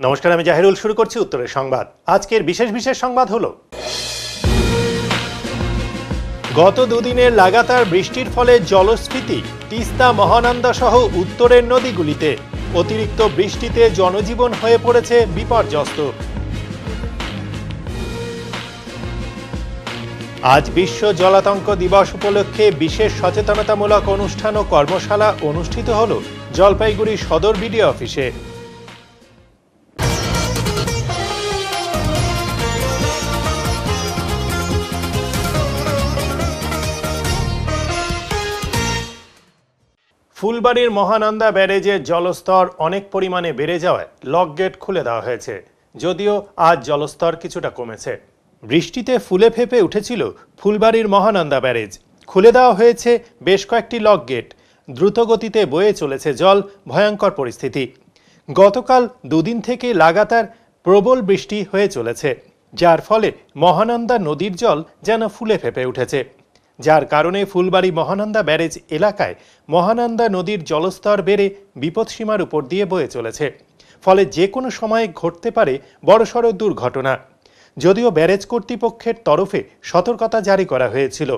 নমস্কার, আমি জাহিরুল। শুরু করছি উত্তরের সংবাদ। আজকের বিশেষ সংবাদ হলো, গত দুদিনের লাগাতার বৃষ্টির ফলে জলস্ফীতি তিস্তা, মহানন্দা সহ উত্তরের নদীগুলিতে। অতিরিক্ত বৃষ্টিতে জনজীবন হয়ে পড়েছে বিপর্যস্ত। আজ বিশ্ব জলাতঙ্ক দিবস উপলক্ষে বিশেষ সচেতনতামূলক অনুষ্ঠান ও কর্মশালা অনুষ্ঠিত হল জলপাইগুড়ি সদর বিডিও অফিসে। ফুলবাড়ির মহানন্দা ব্যারেজের জলস্তর অনেক পরিমাণে বেড়ে যাওয়ায় লক গেট খুলে দেওয়া হয়েছে। যদিও আজ জলস্তর কিছুটা কমেছে। বৃষ্টিতে ফুলে ফেঁপে উঠেছিল ফুলবাড়ির মহানন্দা ব্যারেজ। খুলে দেওয়া হয়েছে বেশ কয়েকটি লক গেট। দ্রুত গতিতে বয়ে চলেছে জল। ভয়ঙ্কর পরিস্থিতি। গতকাল দুদিন থেকে লাগাতার প্রবল বৃষ্টি হয়ে চলেছে, যার ফলে মহানন্দা নদীর জল যেন ফুলে ফেঁপে উঠেছে, যার কারণে ফুলবাড়ি মহানন্দা ব্যারেজ এলাকায় মহানন্দা নদীর জলস্তর বেড়ে বিপদসীমার উপর দিয়ে বয়ে চলেছে। ফলে যে কোনো সময় ঘটতে পারে বড়সড় দুর্ঘটনা। যদিও ব্যারেজ কর্তৃপক্ষের তরফে সতর্কতা জারি করা হয়েছিল,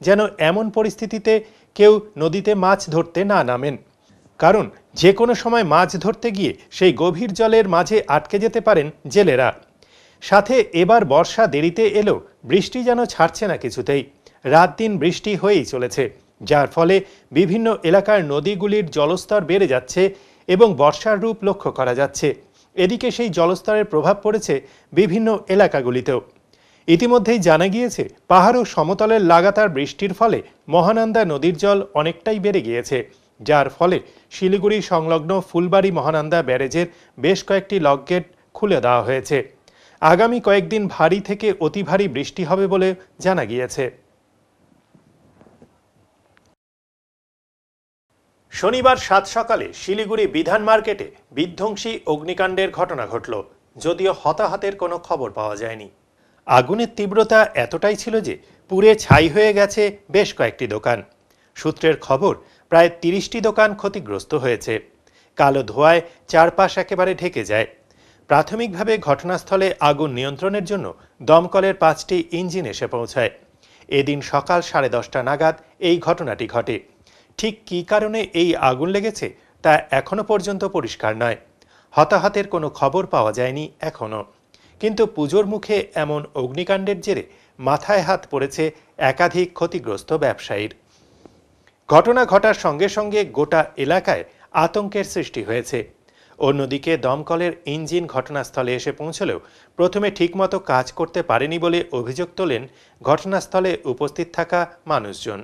যেন এমন পরিস্থিতিতে কেউ নদীতে মাছ ধরতে না নামেন, কারণ যে কোনো সময় মাছ ধরতে গিয়ে সেই গভীর জলের মাঝে আটকে যেতে পারেন জেলেরা। সাথে এবার বর্ষা দেরিতে এলেও বৃষ্টি যেন ছাড়ছে না কিছুতেই। রাত দিন বৃষ্টি হয়েই চলেছে, যার ফলে বিভিন্ন এলাকার নদীগুলির জলস্তর বেড়ে যাচ্ছে এবং বর্ষার রূপ লক্ষ্য করা যাচ্ছে। এদিকে সেই জলস্তরের প্রভাব পড়েছে বিভিন্ন এলাকাগুলিতেও। ইতিমধ্যেই জানা গিয়েছে, পাহাড় ও সমতলের লাগাতার বৃষ্টির ফলে মহানন্দা নদীর জল অনেকটাই বেড়ে গিয়েছে, যার ফলে শিলিগুড়ি সংলগ্ন ফুলবাড়ি মহানন্দা ব্যারেজের বেশ কয়েকটি লক গেট খুলে দেওয়া হয়েছে। আগামী কয়েকদিন ভারী থেকে অতি ভারী বৃষ্টি হবে বলে জানা গিয়েছে। শনিবার সাত সকালে শিলিগুড়ি বিধান মার্কেটে বিধ্বংসী অগ্নিকাণ্ডের ঘটনা ঘটল, যদিও হতাহতের কোনো খবর পাওয়া যায়নি। আগুনের তীব্রতা এতটাই ছিল যে পুড়ে ছাই হয়ে গেছে বেশ কয়েকটি দোকান। সূত্রের খবর, প্রায় 30টি দোকান ক্ষতিগ্রস্ত হয়েছে। কালো ধোঁয়ায় চারপাশ একেবারে ঢেকে যায়। প্রাথমিকভাবে ঘটনাস্থলে আগুন নিয়ন্ত্রণের জন্য দমকলের 5টি ইঞ্জিন এসে পৌঁছায়। এদিন সকাল 10:30 নাগাদ এই ঘটনাটি ঘটে। ঠিক কী কারণে এই আগুন লেগেছে তা এখনো পর্যন্ত পরিষ্কার নয়। হতাহতের কোনো খবর পাওয়া যায়নি এখনো। কিন্তু পুজোর মুখে এমন অগ্নিকাণ্ডের জেরে মাথায় হাত পড়েছে একাধিক ক্ষতিগ্রস্ত ব্যবসায়ীর। ঘটনা ঘটার সঙ্গে সঙ্গে গোটা এলাকায় আতঙ্কের সৃষ্টি হয়েছে। অন্যদিকে দমকলের ইঞ্জিন ঘটনাস্থলে এসে পৌঁছলেও প্রথমে ঠিকমতো কাজ করতে পারেনি বলে অভিযোগ তোলেন ঘটনাস্থলে উপস্থিত থাকা মানুষজন।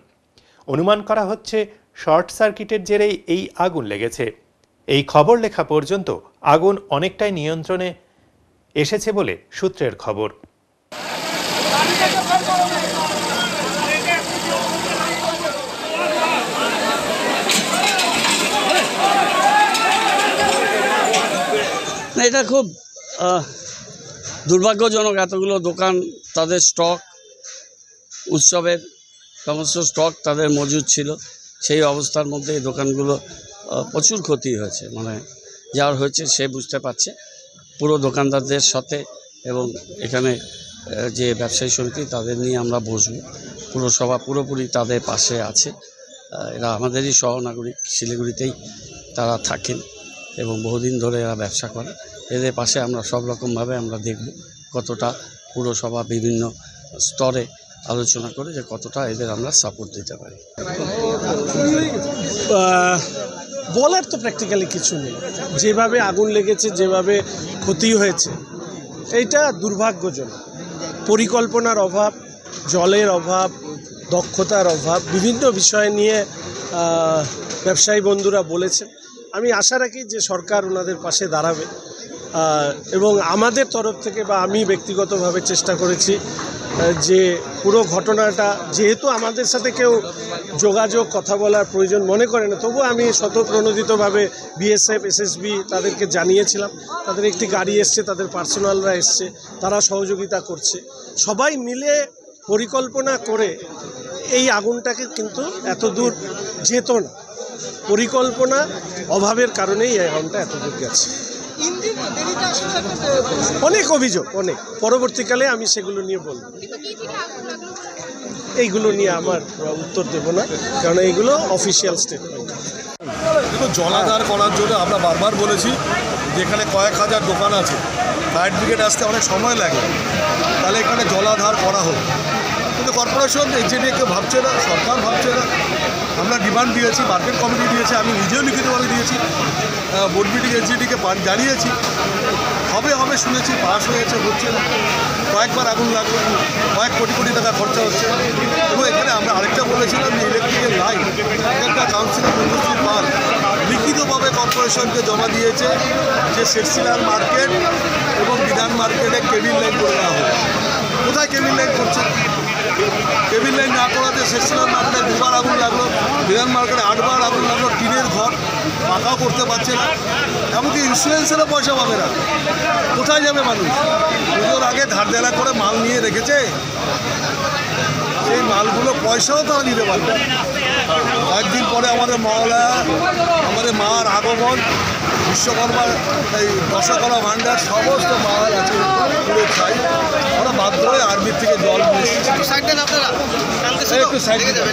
অনুমান করা হচ্ছে শর্ট সার্কিটের জেরেই এই আগুন লেগেছে। এই খবর লেখা পর্যন্ত আগুন অনেকটাই নিয়ন্ত্রণে এসেছে বলে সূত্রের খবর। এটা খুব দুর্ভাগ্যজনক। এতগুলো দোকান, তাদের স্টক, উৎসবের সমস্ত স্টক তাদের মজুদ ছিল। সেই অবস্থার মধ্যে এই দোকানগুলো প্রচুর ক্ষতি হয়েছে। যার হয়েছে সে বুঝতে পারছে। পুরো দোকানদারদের সাথে এবং এখানে যে ব্যবসায়ী সমিতি তাদের নিয়ে আমরা বসবো। পুরসভা পুরোপুরি তাদের পাশে আছে। এরা আমাদেরই সহনাগরিক। শিলিগুড়িতেই তারা থাকেন এবং বহুদিন ধরে এরা ব্যবসা করে। এদের পাশে আমরা সব রকমভাবে আমরা দেখব কতটা পুরসভা বিভিন্ন স্তরে আলোচনা করে যে কতটা এদের আমরা সাপোর্ট দিতে পারি। বলার তো প্র্যাকটিক্যালি কিছু নেই। যেভাবে আগুন লেগেছে, যেভাবে ক্ষতি হয়েছে, এইটা দুর্ভাগ্যজনক। পরিকল্পনার অভাব, জলের অভাব, দক্ষতার অভাব, বিভিন্ন বিষয় নিয়ে ব্যবসায়ী বন্ধুরা বলেছেন। আমি আশা রাখি যে সরকার ওনাদের পাশে দাঁড়াবে এবং আমাদের তরফ থেকে বা আমি ব্যক্তিগতভাবে চেষ্টা করেছি যে পুরো ঘটনাটা, যেহেতু আমাদের সাথে কেউ যোগাযোগ কথা বলার প্রয়োজন মনে করে না, তবু আমি স্বতঃপ্রণোদিতভাবে বিএসএফ, এসএসবি তাদেরকে জানিয়েছিলাম। তাদের একটি গাড়ি এসছে, তাদের পার্সোনালরা এসছে, তারা সহযোগিতা করছে। সবাই মিলে পরিকল্পনা করে এই আগুনটাকে কিন্তু এত দূর যেত না। পরিকল্পনা অভাবের কারণেই এই আগুনটা এত দূর গেছে। অনেক অভিযোগ, অনেক। পরবর্তীকালে আমি সেগুলো নিয়ে বলবো। এইগুলো নিয়ে আমার উত্তর দেব না, কারণ এইগুলো অফিসিয়াল স্টেটমেন্ট। দেখুন, জলাধার করার জন্য আমরা বারবার বলেছি, যেখানে কয়েক হাজার দোকান আছে, ফায়ার ব্রিগেড আসতে অনেক সময় লাগে, তাহলে এখানে জলাধার করা হোক। কিন্তু কর্পোরেশন এজেন্টে কেউ ভাবছে না, সরকার ভাবছে না। আমরা ডিমান্ড দিয়েছি, মার্কেট কমিটি দিয়েছে, আমি নিজেও লিখিতভাবে দিয়েছি, বোর্ড মিটিং এজেন্টিকে জানিয়েছি, হবে হবে শুনেছি, পাস হয়েছে, হচ্ছে না। কয়েকবার আগুন লাগলো, কয়েক কোটি কোটি টাকা খরচা হচ্ছে। এবং এখানে আমরা আরেকটা বলেছিলাম যে ইলেকট্রিকের লাইন, একটা কাউন্সিলর মন্ত্রী পাল লিখিতভাবে কর্পোরেশনকে জমা দিয়েছে যে শেরশিলার মার্কেট এবং বিধান মার্কেটে কেবিল লাইন করে দেওয়া হবে। কোথায় কেবিল লাইন করছে? কেবিল লাইন না করাতে শেরশিলার মার্কেটে 2বার আগুন লাগলো, বিধান মার্কেটে 8বার আগুন লাগলো। টিনের ঘর পাকাও করতে পারছে না, এমনকি ইন্স্যুরেন্সেরও পয়সা পাবে না। কোথায় যাবে মানুষ? পুজোর আগে ধার দেনা করে মাল নিয়ে রেখেছে, সেই মালগুলো পয়সাও তারা দিতে পারবে। কয়েকদিন পরে আমাদের মহলা, আমাদের মার আগমন, বিশ্বকর্মার এই দশকলা ভাণ্ডার, সমস্ত মাল আছে পুরো খাই। আমরা বাধ্য হয়ে আর্মির থেকে জল নিয়ে একটু সাইড দিতে হবে।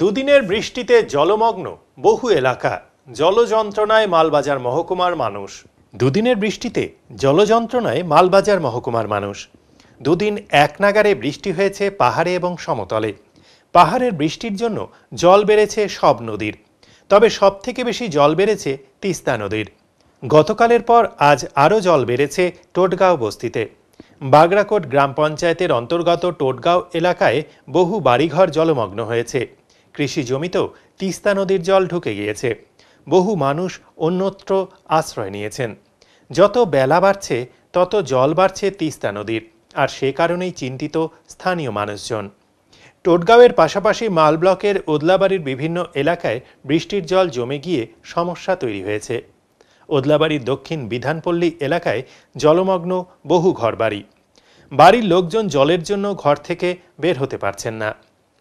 দুদিনের বৃষ্টিতে জলমগ্ন বহু এলাকা, জলযন্ত্রণায় মালবাজার মহকুমার মানুষ। দুদিনের বৃষ্টিতে জলযন্ত্রণায় মালবাজার মহকুমার মানুষ। দুদিন এক নাগারে বৃষ্টি হয়েছে পাহাড়ে এবং সমতলে। পাহাড়ের বৃষ্টির জন্য জল বেড়েছে সব নদীর, তবে সবথেকে বেশি জল বেড়েছে তিস্তা নদীর। গতকালের পর আজ আরও জল বেড়েছে টোটগাঁও বস্তিতে। বাগড়াকোট গ্রাম পঞ্চায়েতের অন্তর্গত টোটগাঁও এলাকায় বহু বাড়িঘর জলমগ্ন হয়েছে। কৃষি জমিতেও তিস্তা নদীর জল ঢুকে গিয়েছে। বহু মানুষ অন্যত্র আশ্রয় নিয়েছেন। যত বেলা বাড়ছে তত জল বাড়ছে তিস্তা নদীর, আর সে কারণেই চিন্তিত স্থানীয় মানুষজন। টোটগাঁওয়ের পাশাপাশি মাল ব্লকের ওদলাবাড়ির বিভিন্ন এলাকায় বৃষ্টির জল জমে গিয়ে সমস্যা তৈরি হয়েছে। ওদলাবাড়ির দক্ষিণ বিধানপল্লী এলাকায় জলমগ্ন বহু ঘরবাড়ি। বাড়ির লোকজন জলের জন্য ঘর থেকে বের হতে পারছেন না।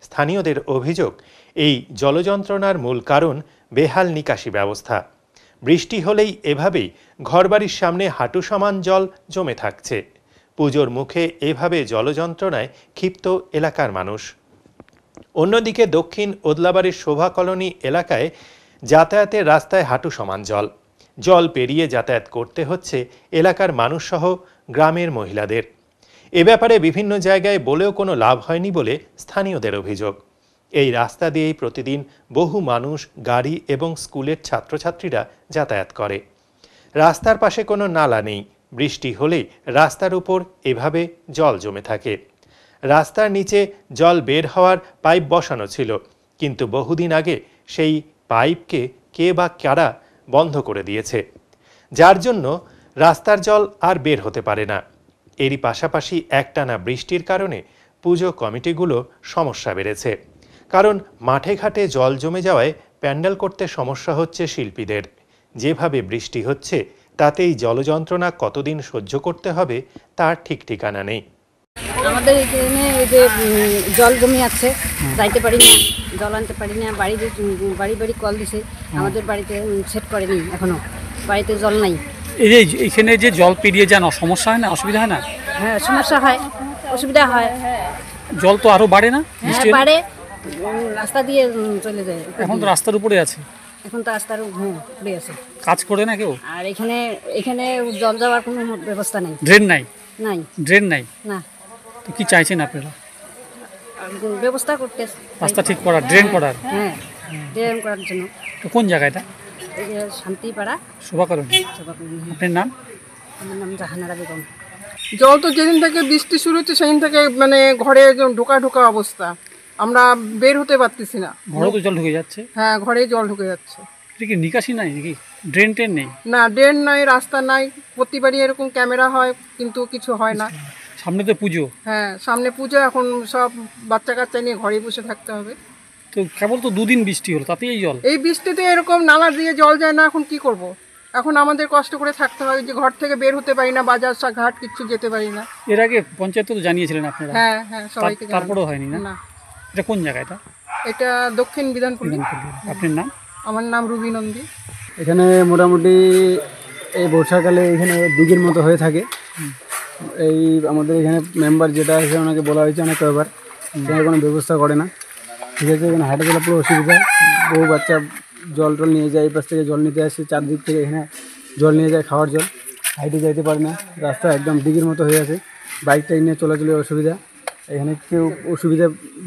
স্থানীয়দের অভিযোগ, এই জলযন্ত্রণার মূল কারণ বেহাল নিকাশি ব্যবস্থা। বৃষ্টি হলেই এভাবেই ঘরবাড়ির সামনে হাঁটু সমান জল জমে থাকছে। পুজোর মুখে এভাবে জলযন্ত্রণায় ক্ষিপ্ত এলাকার মানুষ। অন্যদিকে দক্ষিণ ওদলাবাড়ির শোভা কলোনি এলাকায় যাতায়াতের রাস্তায় হাঁটু সমান জল। জল পেরিয়ে যাতায়াত করতে হচ্ছে এলাকার মানুষসহ গ্রামের মহিলাদের। এ ব্যাপারে বিভিন্ন জায়গায় বলেও কোনো লাভ হয়নি বলে স্থানীয়দের অভিযোগ। এই রাস্তা দিয়েই প্রতিদিন বহু মানুষ, গাড়ি এবং স্কুলের ছাত্রছাত্রীরা যাতায়াত করে। রাস্তার পাশে কোনো নালা নেই। বৃষ্টি হলেই রাস্তার উপর এভাবে জল জমে থাকে। রাস্তার নিচে জল বের হওয়ার পাইপ বসানো ছিল, কিন্তু বহুদিন আগে সেই পাইপকে কে বা কারা বন্ধ করে দিয়েছে, যার জন্য রাস্তার জল আর বের হতে পারে না। এরই পাশাপাশি একটানা বৃষ্টির কারণে পুজো কমিটিগুলো সমস্যা বেড়েছে, কারণ মাঠে ঘাটে জল জমে যাওয়ায় প্যান্ডেল করতে সমস্যা হচ্ছে শিল্পীদের। যেভাবে বৃষ্টি হচ্ছে তাতেই জলযন্ত্রণা কতদিন সহ্য করতে হবে তার ঠিক ঠিকানা নেই। আমাদের এখানে এই যে জল জমে আছে, যাইতে পারি না, জল আনতে পারি না। বাড়ি বাড়ি কল দিছে, আমাদের বাড়িতে সেট করেনি এখনো, বাড়িতে জল নাই। এই যে এখানে যে জল পেরিয়ে যান, সমস্যা হয় না, অসুবিধা হয় না? হ্যাঁ, সমস্যা হয়, অসুবিধা হয়। জল তো আরো বাড়ে না? হ্যাঁ, বাড়ে, রাস্তা দিয়ে চলে যায়। এখন তো রাস্তার উপরে আছে। এখন তো রাস্তার উপরে আছে। কাজ করে না কেউ? আর এখানে জল যাওয়ার কোনো ব্যবস্থা নেই। ড্রেন নাই? নাই, ড্রেন নাই। না। তো কি চাইছেন আপনারা? ব্যবস্থা করতে, রাস্তা ঠিক করার, ড্রেন করার। হ্যাঁ, ড্রেন করার জন্য। তো কোন জায়গাটা? এই যে শান্তিপাড়া শোভা কলোনি। আপনার নাম? আমার নাম জাহানারা বেগম। জল তো যেদিন থেকে বৃষ্টি শুরু হচ্ছে সেদিন থেকে মানে ঘরে ঢোকা ঢোকা অবস্থা, আমরা বের হতে পারতেছি না। ঘরে তো জল ঢুকে যাচ্ছে? হ্যাঁ, ঘরে জল ঢুকে যাচ্ছে। এটা কি নিকাশি নাই নাকি? ড্রেন ট্রেন নেই? না, ড্রেন নাই, রাস্তা নাই। প্রতিবারই এরকম ক্যামেরা হয়, কিন্তু কিছু হয় না। সামনে তো পুজো। হ্যাঁ, সামনে পুজো, এখন সব বাচ্চা কাচ্চা নিয়ে ঘরে বসে থাকতে হবে। তো কেবল তো দুদিন বৃষ্টি হলো, তাতেই এই জল? এই বৃষ্টিতে এরকম নালা দিয়ে জল যায় না, এখন কি করব? এখন আমাদের কষ্ট করে থাকতে হয়, যে ঘর থেকে বের হতে পারি না, বাজার ঘাট কিচ্ছু যেতে পারি না। এর আগে পঞ্চায়েত তো জানিয়েছিলেন আপনারা? হ্যাঁ হ্যাঁ, সবাইকে। তারপরেও হয়নি না? এটা কোন জায়গা? এটা এটা দক্ষিণ বিধানপল্লী। আপনার নাম? আমার নাম রুবি নন্দী। এখানে মোটামুটি এই বর্ষাকালে এখানে দিঘির মতো হয়ে থাকে। এই আমাদের এখানে মেম্বার যেটা আছে ওনাকে বলা হয়েছে অনেক কয়েকবার, এখানে কোনো ব্যবস্থা করে না। ঠিক আছে, এখানে হাঁটা চলা পুরো অসুবিধা। বহু বাচ্চা জল টল নিয়ে যায়, এই পাশ থেকে জল নিতে আসে, চারদিক থেকে এখানে জল নিয়ে যায়, খাওয়ার জল। হাইটে যাইতে পারে না, রাস্তা একদম দিঘির মতো হয়ে আছে, বাইক টাইক নিয়ে চলাচলের অসুবিধা। এখানে কেউ অসুবিধা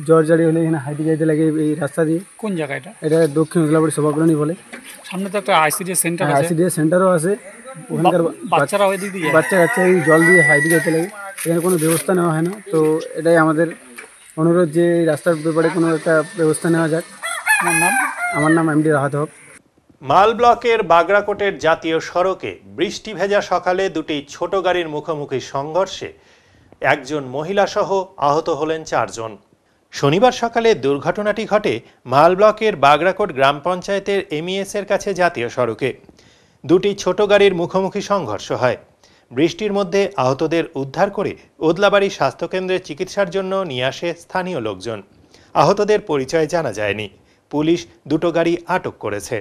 জ্বর জারি হলে এখানে হাইটে যাইতে লাগে এই রাস্তা দিয়ে। কোন জায়গাটা? এটা দক্ষিণ উদলাবাড়ি সভাকরণী বলে। সামনে তো একটা আইসিডিএস সেন্টার আছে। আইসিডিএস সেন্টারও আছে। ওখানকার বাচ্চারা ওই দিক দিয়ে বাচ্চা কাচ্চা এই জল দিয়ে হাইটে যেতে লাগে, এখানে কোনো ব্যবস্থা নেওয়া হয় না। তো এটাই আমাদের অনুরোধ যে এই রাস্তার ব্যাপারে কোনো একটা ব্যবস্থা নেওয়া যাক। আমার নাম এমডি রাহাত হক। মাল ব্লকের বাগড়াকোটের জাতীয় সড়কে বৃষ্টি ভেজা সকালে দুটি ছোট গাড়ির মুখোমুখি সংঘর্ষে একজন মহিলাসহ আহত হলেন 4 জন। শনিবার সকালে দুর্ঘটনাটি ঘটে মাল ব্লকের বাগড়াকোট গ্রাম পঞ্চায়েতের এমইএস-এর কাছে জাতীয় সড়কে। দুটি ছোট গাড়ির মুখোমুখি সংঘর্ষ হয়। বৃষ্টির মধ্যে আহতদের উদ্ধার করে ওদলাবাড়ি স্বাস্থ্যকেন্দ্রে চিকিৎসার জন্য নিয়ে আসে স্থানীয় লোকজন। আহতদের পরিচয় জানা যায়নি। পুলিশ দুটো গাড়ি আটক করেছে।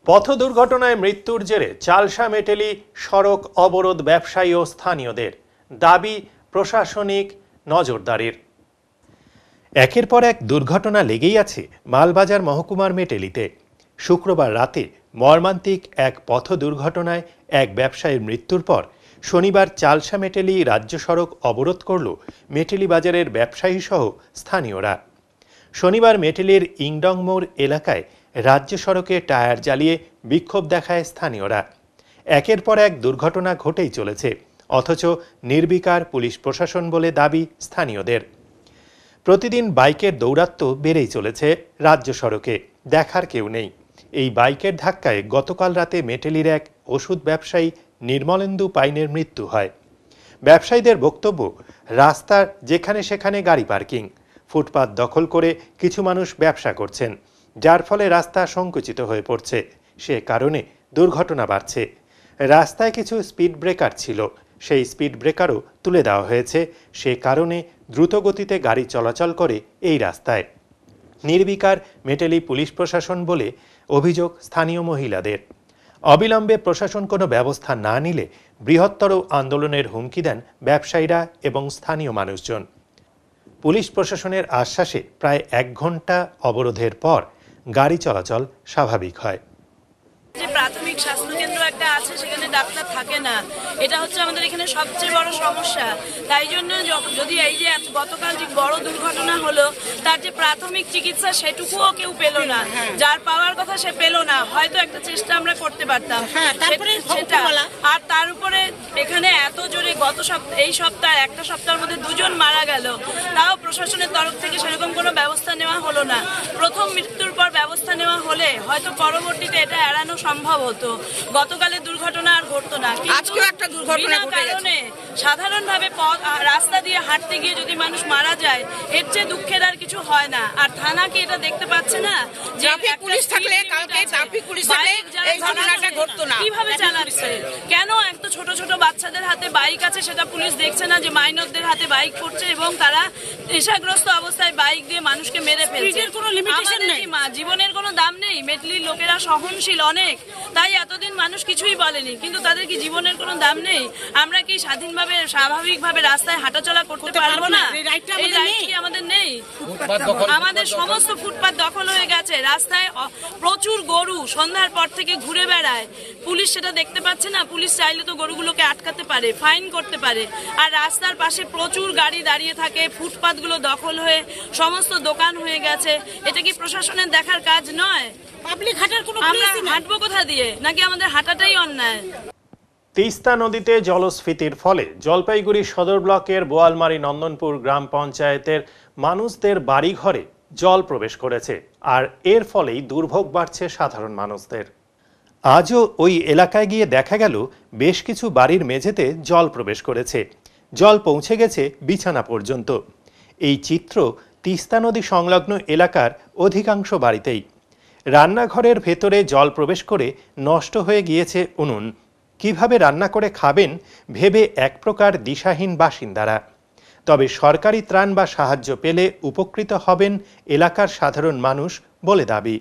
পথ দুর্ঘটনায় মৃত্যুর জেরে চালসা মেটেলি সড়ক অবরোধ ব্যবসায়ী ও স্থানীয়দের। দাবি প্রশাসনিক নজরদারির। একের পর এক দুর্ঘটনা লেগেই আছে মালবাজার মহকুমার মেটেলিতে। শুক্রবার রাতে মর্মান্তিক এক পথ দুর্ঘটনায় এক ব্যবসায়ীর মৃত্যুর পর শনিবার চালসা মেটেলি রাজ্য সড়ক অবরোধ করল মেটেলি বাজারের ব্যবসায়ী সহ স্থানীয়রা। শনিবার মেটেলির ইংডং মোড় এলাকায় রাজ্য সড়কে টায়ার জ্বালিয়ে বিক্ষোভ দেখায় স্থানীয়রা। একের পর এক দুর্ঘটনা ঘটেই চলেছে, অথচ নির্বিকার পুলিশ প্রশাসন বলে দাবি স্থানীয়দের। প্রতিদিন বাইকের দৌরাত্ম্য বেড়েই চলেছে রাজ্য সড়কে, দেখার কেউ নেই। এই বাইকের ধাক্কায় গতকাল রাতে মেটেলির এক ওষুধ ব্যবসায়ী নির্মলেন্দু পাইনের মৃত্যু হয়। ব্যবসায়ীদের বক্তব্য, রাস্তার যেখানে সেখানে গাড়ি পার্কিং, ফুটপাত দখল করে কিছু মানুষ ব্যবসা করছেন, যার ফলে রাস্তা সংকুচিত হয়ে পড়ছে। সে কারণে দুর্ঘটনা বাড়ছে। রাস্তায় কিছু স্পিড ব্রেকার ছিল, সেই স্পিড ব্রেকারও তুলে দেওয়া হয়েছে। সে কারণে দ্রুতগতিতে গাড়ি চলাচল করে এই রাস্তায়। নির্বিকার মেটেলি পুলিশ প্রশাসন বলে অভিযোগ স্থানীয় মহিলাদের। অবিলম্বে প্রশাসন কোনো ব্যবস্থা না নিলে বৃহত্তর আন্দোলনের হুমকি দেন ব্যবসায়ীরা এবং স্থানীয় মানুষজন। পুলিশ প্রশাসনের আশ্বাসে প্রায় 1 ঘন্টা অবরোধের পর গাড়ি চলাচল স্বাভাবিক হয়। যে প্রাথমিক স্বাস্থ্যকেন্দ্র একটা আছে, সেখানে ডাক্তার থাকে না, এটা হচ্ছে আমাদের এখানে সবচেয়ে বড় সমস্যা। তাই জন্য যদি এই যে গতকাল যে বড় দুর্ঘটনা হলো, তার যে প্রাথমিক চিকিৎসা সেটুকুও কেউ পেল না। যার পাওয়ার কথা সে পেল না। হয়তো একটা চেষ্টা আমরা করতে পারতাম সেটা। আর তার উপরে এখানে এত জোরে এই সপ্তাহ একটা সপ্তাহের মধ্যে 2 জন মারা গেল, তাও প্রশাসনের তরফ থেকে সেরকম কোনো ব্যবস্থা নেওয়া হলো না। প্রথম মৃত্যুর পর ব্যবস্থা নেওয়া হলে হয়তো পরবর্তীতে এটা এড়ানো সম্ভব হতো। গতকালের দুর্ঘটনা আর ঘটতো না। আজকেও একটা দুর্ঘটনা ঘটে গেছে। সাধারণভাবে রাস্তা দিয়ে হাঁটতে গিয়ে যদি মানুষ মারা যায়, এর চেয়ে দুঃখের আর কিছু হয় না। আর থানা কি এটা দেখতে পাচ্ছে না যে পুলিশ থাকলে কালকে ট্রাফিক পুলিশ থাকলে এই ঘটনাটা ঘটতো না? কিভাবে চালাচ্ছে? কেন এত ছোট ছোট বাচ্চাদের হাতে বাইক আছে, সেটা পুলিশ দেখছে না যে মাইনরদের হাতে বাইক পড়ছে এবং তারা নেশাগ্রস্ত অবস্থায় বাইক দিয়ে মানুষকে মেরে ফেলছে? কোনো লিমিটেশন নেই, জীবনের কোনো দাম নেই। মেটলির লোকেরা সহনশীল অনেক, তাই এতদিন মানুষ কিছুই বলেনি। কিন্তু তাদের কি জীবনের কোনো দাম নেই? আমরা কি স্বাধীনভাবে স্বাভাবিকভাবে রাস্তায় হাঁটাচলা করতে পারবো না? এই রাইট কি আমাদের নেই? আমাদের সমস্ত ফুটপাত দখল হয়ে গেছে। রাস্তায় প্রচুর গরু সন্ধ্যার পর থেকে ঘুরে বেড়ায়। পুলিশ সেটা দেখতে পাচ্ছে না। পুলিশ চাইলে তো গরুগুলোকে আটকাতে পারে, ফাইন করতে পারে। আর রাস্তার পাশে প্রচুর গাড়ি দাঁড়িয়ে থাকে, ফুটপাতগুলো দখল হয়ে সমস্ত দোকান হয়ে গেছে। এটা কি প্রশাসনের দেখার কাজ নয়? পাবলিক হাঁটার কোনো আমরা হাঁটবো কোথা দিয়ে? নাকি আমাদের হাঁটাটাই অন্যায়? তিস্তা নদীতে জলস্ফীতির ফলে জলপাইগুড়ি সদর ব্লকের বোয়ালমারি নন্দনপুর গ্রাম পঞ্চায়েতের মানুষদের বাড়িঘরে জল প্রবেশ করেছে। আর এর ফলেই দুর্ভোগ বাড়ছে সাধারণ মানুষদের। আজও ওই এলাকায় গিয়ে দেখা গেল বেশ কিছু বাড়ির মেঝেতে জল প্রবেশ করেছে। জল পৌঁছে গেছে বিছানা পর্যন্ত। এই চিত্র তিস্তা নদী সংলগ্ন এলাকার অধিকাংশ বাড়িতেই। রান্নাঘরের ভেতরে জল প্রবেশ করে নষ্ট হয়ে গিয়েছে উনুন। কিভাবে রান্না করে খাবেন ভেবে এক প্রকার দিশাহীন বাসিন্দারা। তবে সরকারি ত্রাণ বা সাহায্য পেলে উপকৃত হবেন এলাকার সাধারণ মানুষ বলে দাবি।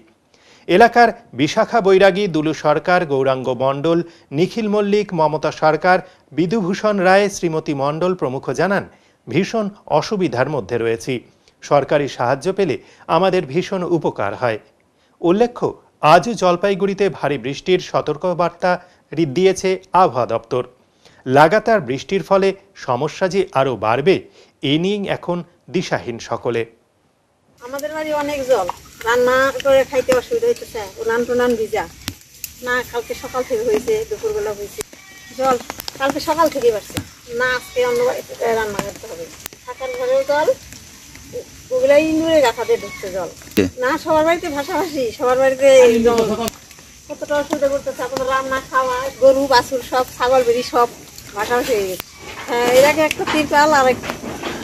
এলাকার বিশাখা বৈরাগী, দুলু সরকার, গৌরাঙ্গ মণ্ডল, নিখিল মল্লিক, মমতা সরকার, বিধুভূষণ রায়, শ্রীমতী মণ্ডল প্রমুখ জানান, ভীষণ অসুবিধার মধ্যে রয়েছি। সরকারি সাহায্য পেলে আমাদের ভীষণ উপকার হয়। উল্লেখ্য, আজও জলপাইগুড়িতে ভারী বৃষ্টির সতর্কবার্তা দিয়েছে আবহাওয়া দপ্তর। লাগাতার বৃষ্টির ফলে সমস্যা যে আরও বাড়বে এ নিয়ে এখন দিশাহীন সকলে। আমাদের বাড়ি অনেক জল, রান্না করে খাইতে অসুবিধা হইতেছে, উনান টুনান ভিজা না, কালকে সকাল থেকে হয়েছে, দুপুরবেলা হয়েছে জল, কালকে সকাল থেকে বাড়ছে না, আজকে অন্য বাড়িতে রান্না করতে হবে। থাকার ঘরেও জল, ওগুলাই ইন্দুরে গাছাতে ঢুকছে জল না, সবার বাড়িতে ভাষাভাষি, সবার বাড়িতে কতটা অসুবিধা করতেছে। আপনার রান্না খাওয়া, গরু বাছুর সব, ছাগল বেরি সব ভাষাভাষি হয়ে গেছে। হ্যাঁ, এর আগে একটা তিরপাল আর এক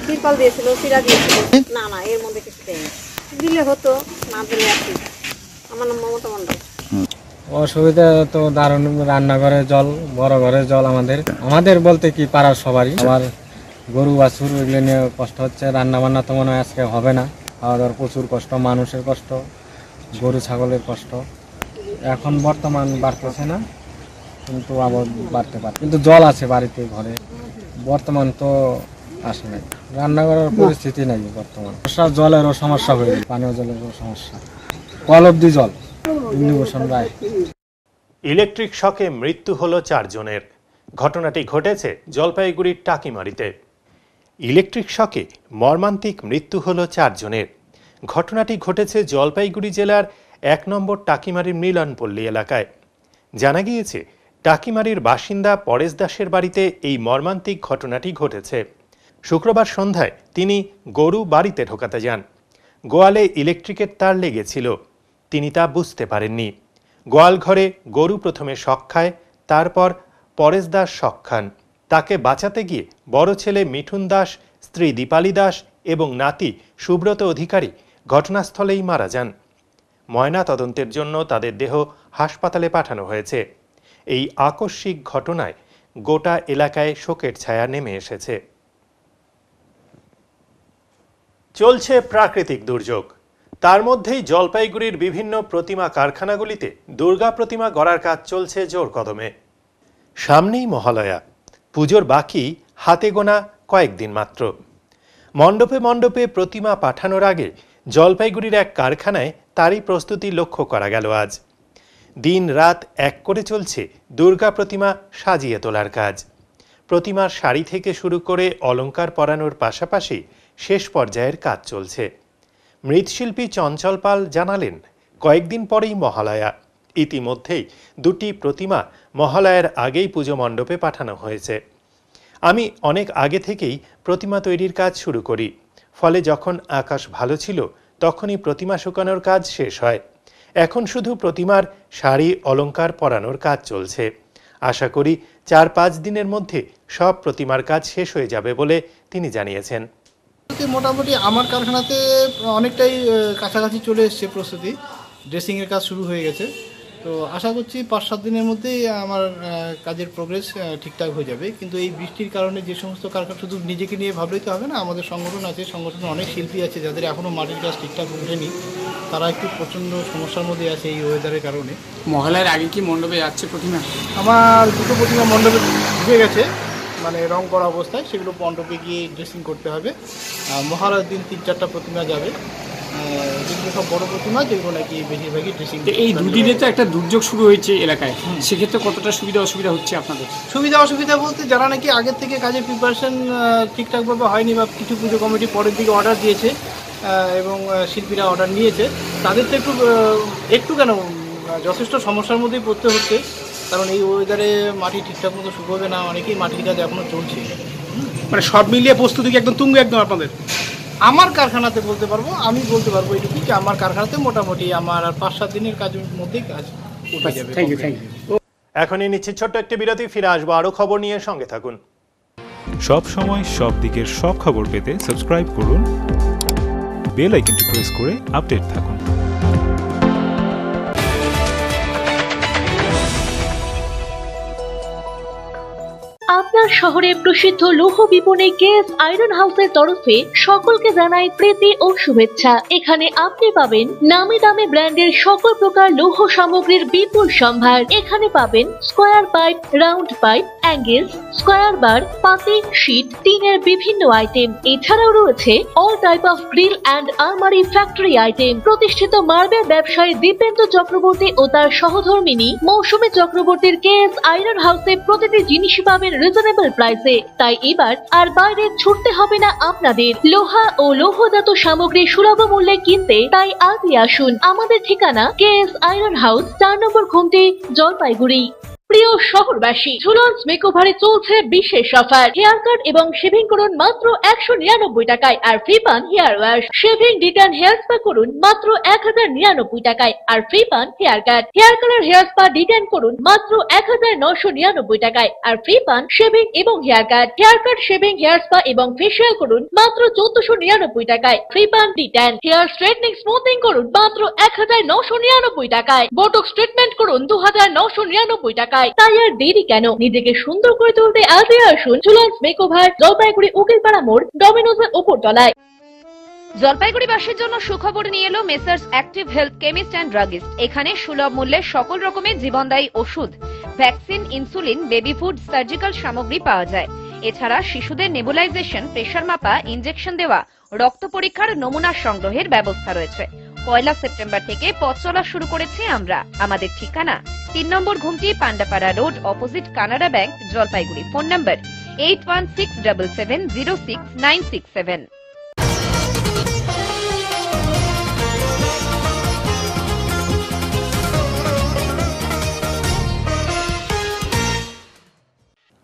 তিরপাল দিয়েছিল, চিরা দিয়েছিল, না না এর মধ্যে কিছু দেয়নি, দিলে হতো, না দিলে আর কি। আমার নাম মমতা মণ্ডল। অসুবিধা তো দারুণ, রান্নাঘরে জল, বড় ঘরে জল, আমাদের বলতে কি পাড়ার সবারই। আমার গরু বাছুর এগুলো নিয়ে কষ্ট হচ্ছে, রান্না বান্না তো মনে হয় আজকে হবে না, খাওয়া দাওয়ার প্রচুর কষ্ট, মানুষের কষ্ট, গরু ছাগলের কষ্ট। এখন বর্তমান বাড়তেছে না, কিন্তু আবার বাড়তে পারে, কিন্তু জল আছে বাড়িতে ঘরে, বর্তমান তো আসে নাই, রান্না করার পরিস্থিতি নাই বর্তমান। জলেরও সমস্যা হয়ে গেছে, পানীয় জলেরও সমস্যা, কল অব্দি জল। বিধুভূষণ রায়। ইলেকট্রিক শকে মৃত্যু হলো 4 জনের। ঘটনাটি ঘটেছে জলপাইগুড়ির টাকিমারিতে। ইলেকট্রিক শকে মর্মান্তিক মৃত্যু হলো 4 জনের। ঘটনাটি ঘটেছে জলপাইগুড়ি জেলার 1 নম্বর টাকিমারির মিলনপল্লী এলাকায়। জানা গিয়েছে, টাকিমারির বাসিন্দা পরেশ দাসের বাড়িতে এই মর্মান্তিক ঘটনাটি ঘটেছে। শুক্রবার সন্ধ্যায় তিনি গরু বাড়িতে ঢোকাতে যান। গোয়ালে ইলেকট্রিকের তার লেগেছিল, তিনি তা বুঝতে পারেননি। গোয়াল ঘরে গরু প্রথমে শক খায়, তারপর পরেশ দাস শক খান। তাকে বাঁচাতে গিয়ে বড় ছেলে মিঠুন দাস, স্ত্রী দীপালি দাস এবং নাতি সুব্রত অধিকারী ঘটনাস্থলেই মারা যান। ময়না তদন্তের জন্য তাদের দেহ হাসপাতালে পাঠানো হয়েছে। এই আকস্মিক ঘটনায় গোটা এলাকায় শোকের ছায়া নেমে এসেছে। চলছে প্রাকৃতিক দুর্যোগ, তার মধ্যেই জলপাইগুড়ির বিভিন্ন প্রতিমা কারখানাগুলিতে দুর্গা প্রতিমা গড়ার কাজ চলছে জোর কদমে। সামনেই মহালয়া, পুজোর বাকি হাতে গোনা কয়েকদিন মাত্র। মণ্ডপে মণ্ডপে প্রতিমা পাঠানোর আগে জলপাইগুড়ির এক কারখানায় তারই প্রস্তুতি লক্ষ্য করা গেল আজ। দিন রাত এক করে চলছে দুর্গা প্রতিমা সাজিয়ে তোলার কাজ। প্রতিমার শাড়ি থেকে শুরু করে অলংকার পরানোর পাশাপাশি শেষ পর্যায়ের কাজ চলছে। মৃৎশিল্পী চঞ্চল পাল জানালেন, কয়েকদিন পরেই মহালয়া, ইতিমধ্যেই 2টি প্রতিমা মহালয়ার আগেই পুজো মণ্ডপে পাঠানো হয়েছে। আমি অনেক আগে থেকেই প্রতিমা তৈরির কাজ শুরু করি, ফলে যখন আকাশ ভালো ছিল তখনই প্রতিমা শুকানোর কাজ শেষ হয়। এখন শুধু প্রতিমার শাড়ি অলংকার পরানোর কাজ চলছে। আশা করি 4-5 দিনের মধ্যে সব প্রতিমার কাজ শেষ হয়ে যাবে বলে তিনি জানিয়েছেন। মোটামুটি আমার কারখানাতে অনেকটাই কাছাকাছি চলে এসছে প্রস্তুতি, ড্রেসিংয়ের কাজ শুরু হয়ে গেছে। তো আশা করছি 5-7 দিনের মধ্যেই আমার কাজের প্রোগ্রেস ঠিকঠাক হয়ে যাবে। কিন্তু এই বৃষ্টির কারণে যে সমস্ত কারখানা, শুধু নিজেকে নিয়ে ভাবলেই তো হবে না, আমাদের সংগঠন আছে, সংগঠনে অনেক শিল্পী আছে যাদের এখনও মাটির কাজ ঠিকঠাক ওঠেনি, তারা একটু প্রচণ্ড সমস্যার মধ্যে আছে এই ওয়েদারের কারণে। মহালয়ার আগে কি মণ্ডপে যাচ্ছে প্রতিমা? আমার 2টো প্রতিমা মণ্ডপে ঢুকে গেছে, মানে রং করা অবস্থায়, সেগুলো মণ্ডপে গিয়ে ড্রেসিং করতে হবে। মহালয়ার দিন 3-4টা প্রতিমা যাবে, যেগুলো সব বড় প্রতিমা, যেগুলো নাকি বেশিরভাগই ড্রেসিং। এই দুদিনে তো একটা দুর্যোগ শুরু হয়েছে এলাকায়, সেক্ষেত্রে কতটা সুবিধা অসুবিধা হচ্ছে আপনাদের? সুবিধা অসুবিধা বলতে, যারা নাকি আগের থেকে কাজের প্রিপারেশন ঠিকঠাকভাবে হয়নি বা কিছু পুজো কমিটি পরের দিকে অর্ডার দিয়েছে এবং শিল্পীরা অর্ডার নিয়েছে, তাদের তো একটু কেন যথেষ্ট সমস্যার মধ্যেই পড়তে হচ্ছে। কারণ এই ওয়েদারে মাটি ঠিকঠাক মতো শুকোবে না, অনেকেই মাটির কাজ এখনও চলছে। মানে সব মিলিয়ে প্রস্তুতি একদম তুঙ্গে একদম আপনাদের? আমার কারখানাতে বলতে পারবো, আমি বলতে পারবো এটুকু যে আমার কারখানাতে মোটামুটি আমার আর 5-7 দিনের কাজের মধ্যেই কাজ উঠে যাবে। Thank you. এখনই নিচ্ছি ছোট্ট একটি বিরতি, ফিরে আসবো আরো খবর নিয়ে, সঙ্গে থাকুন। সব সময় সব দিকের সব খবর পেতে সাবস্ক্রাইব করুন, বেল আইকনটি প্রেস করে আপডেট থাকুন। শহরে প্রসিদ্ধ লৌহ বিপণী কেএস আয়রন হাউসের তরফে সকলকে জানাই প্রীতি ও শুভেচ্ছা। এখানে আপনি পাবেন নামি দামি ব্র্যান্ডের সকল প্রকার লৌহ সামগ্রীর বিপুল সম্ভার। এখানে পাবেন square pipe, round pipe, angles, square bar, পাতি, শীট, টিনের বিভিন্ন আইটেম। এছাড়াও রয়েছে all type of grill and আলমারি ফ্যাক্টরি আইটেম। প্রতিষ্ঠিত মার্বেল ব্যবসায়ী দীপেন্দ্র চক্রবর্তী ও তার সহধর্মিনী মৌসুমী চক্রবর্তীর কেএস আয়রন হাউসে প্রতিটি জিনিসই পাবেন রিজনেবল প্রাইসে। তাই এবার আর বাইরে ছুটতে হবে না আপনাদের। লোহা ও লৌহজাত সামগ্রী সুলভ মূল্যে কিনতে তাই আজই আসুন। আমাদের ঠিকানা কেএস আয়রন হাউস, 4 নম্বর ঘুমটি, জলপাইগুড়ি। প্রিয় শহরবাসী, ঝুলন্স মেকওভারে চলছে বিশেষ অফার। হেয়ার কাট এবং শেভিং করুন মাত্র 199 টাকায় আর ফ্রি পান hair wash. Shaving, detan, hair spa করুন মাত্র 1099 টাকায় আর ফ্রি পান hair cut. Hair colour, hair spa, detan করুন মাত্র 1999 টাকায় আর ফ্রি পান শেভিং এবং hair cut. Hair cut, shaving, hair spa এবং ফেসিয়াল করুন মাত্র 1499 টাকায়, ফ্রি পান ডিটেন। হেয়ার স্ট্রেটনিং, স্মুথিং করুন মাত্র 1999 টাকায়। বোটক্স ট্রিটমেন্ট করুন 2999 টাকায়। তাই আর দেরি কেন? নিজেকে সুন্দর করে তুলতে আজই আসুন ঝুলন্স মেকওভার, জলপাইগুড়ি উকিলপাড়া মোড়, ডমিনোজের উপর তলায়। জলপাইগুড়িবাসীর জন্য সুখবর নিয়ে এলো messrs active health chemist and druggist. এখানে সুলভ মূল্যে সকল রকমের জীবনদায়ী ওষুধ, vaccine, insulin, baby food, surgical সামগ্রী পাওয়া যায়। এছাড়া শিশুদের নেবুলাইজেশন, প্রেশার মাপা, ইনজেকশন দেওয়া, রক্ত পরীক্ষার নমুনা সংগ্রহের ব্যবস্থা রয়েছে। 1 সেপ্টেম্বর থেকে পথ চলা শুরু করেছি আমরা। আমাদের ঠিকানা 3 নম্বর Ghumti, Pandapara road, opposite Canara bank, Jalpaiguri. Phone number 8167706967।